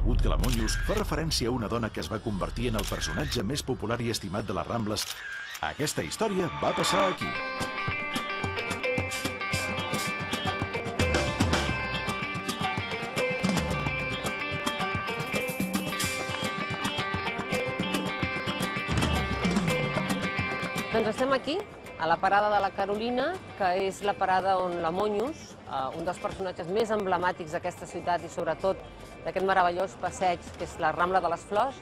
conegut que la Monyos fa referència a una dona que es va convertir en el personatge més popular i estimat de les Rambles. Aquesta història va passar aquí. Doncs estem aquí, a la parada de la Carolina, que és la parada on la Monyos, un dels personatges més emblemàtics d'aquesta ciutat i sobretot d'aquest meravellós passeig, que és la Rambla de les Flors,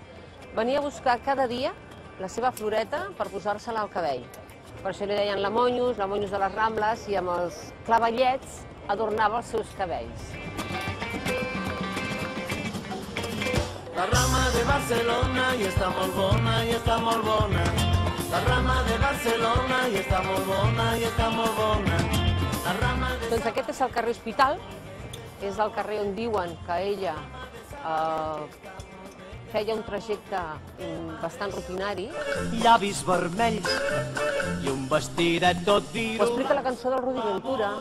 venia a buscar cada dia la seva floreta per posar-se-la al cabell. Per això li deien la Monyos de les Rambles, i amb els clavallets adornava els seus cabells. La rama de Barcelona i està molt bona, i està molt bona. La rama de Barcelona i està molt bona, i està molt bona. Doncs aquest és el carrer Hospital, és el carrer on diuen que ella feia un trajecte bastant rutinari. Llavis vermells i un vestidet tot Ho viru. explica la cançó del Rudi Ventura,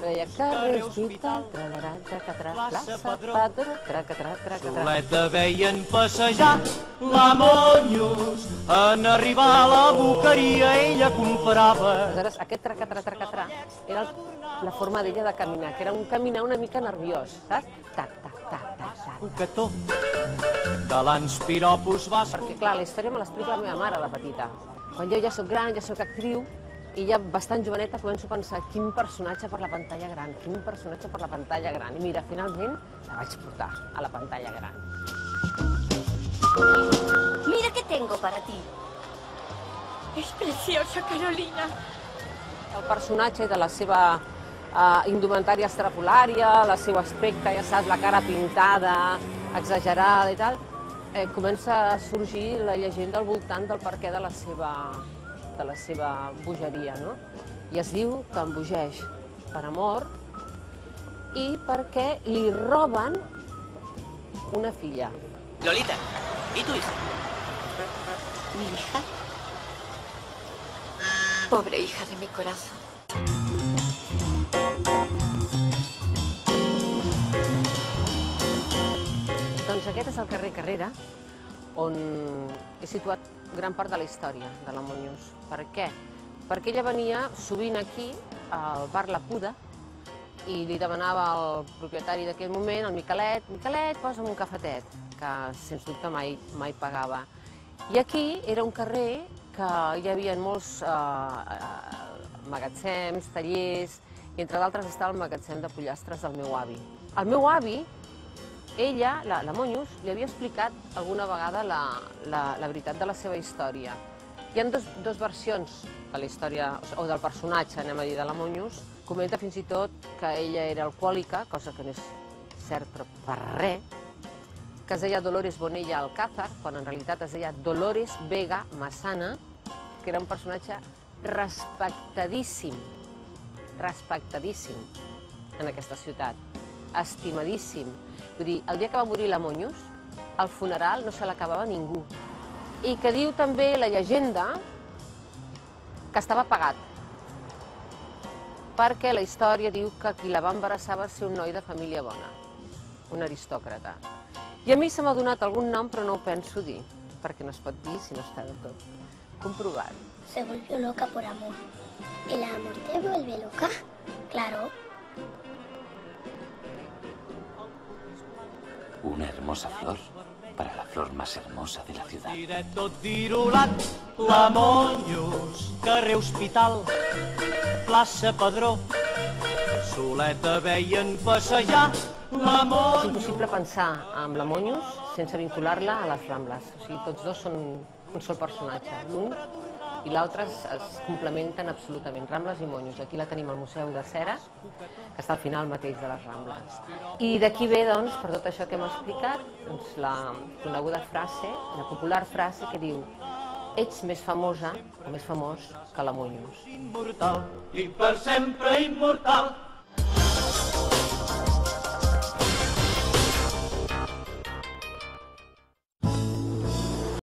que deia carrer Hospital, plaça Padró, tracatrà. Soleta veien passejar la Monyos. En arribar a la boqueria ella comprava Aleshores, aquest tracatrà era la forma d'ella de caminar, que era un caminar una mica nerviós, saps? Tac. un cató de l'anspiropos vas. Perquè, clar, la història me l'explica la meva mare de petita. Quan jo ja soc gran, ja soc actriu, i ja bastant joveneta començo a pensar quin personatge per la pantalla gran, quin personatge per la pantalla gran. I mira, finalment la vaig portar a la pantalla gran. Mira qué tengo para ti. Es preciosa, Carolina. El personatge de la seva indumentària estrafolària, el seu aspecte, ja saps, la cara pintada, exagerada i tal, comença a sorgir la llegenda al voltant del perquè de la seva bogeria, no? I es diu que embogeix per amor i perquè li roben una filla. Lolita, ¿y tu hija? ¿Mi hija? Pobre hija de mi corazón. Doncs aquest és el carrer Carrera, on he situat gran part de la història de la Monyos. Per què? Perquè ella venia sovint aquí, al bar La Puda, i li demanava al propietari d'aquell moment, el Miquelet, posa'm un cafetet, que sens dubte mai pagava. I aquí era un carrer que hi havia molts magatzems, tallers, i entre d'altres estava el magatzem de pollastres del meu avi. El meu avi, ella, la Monyos, li havia explicat alguna vegada la veritat de la seva història. Hi ha dos versions de la història, o del personatge, anem a dir, de la Monyos. Comenta fins i tot que ella era alcohòlica, cosa que no és cert però per res, que es deia Dolores Bonella Alcázar, quan en realitat es deia Dolores Vega Massana, que era un personatge respectadíssim en aquesta ciutat, estimadíssim. Vull dir, el dia que va morir la Monyos, al funeral no se l'acabava ningú. I que diu també la llegenda que estava pagat, perquè la història diu que qui la va embarassar va ser un noi de família bona, un aristòcrata. I a mi se m'ha donat algun nom, però no ho penso dir, perquè no es pot dir si no està del tot comprovat. Se volvió loca por amor. ¿El amor te vuelve loca? Claro. Una hermosa flor para la flor más hermosa de la ciudad. Tot virulat, la Monyos, carrer Hospital, plaça Padró. Soleta veien passejar la És Monyos. impossible pensar en la Monyos sense vincular-la a les Rambles. O sigui, tots dos són un sol personatge. L'un i l'altre es complementen absolutament, Rambles i Monyos. Aquí la tenim al Museu de Cera, que està al final mateix de les Rambles. I d'aquí ve, doncs, per tot això que hem explicat, la coneguda frase, la popular frase que diu: ets més famosa o més famós que la Monyos. Immortal i per sempre immortal.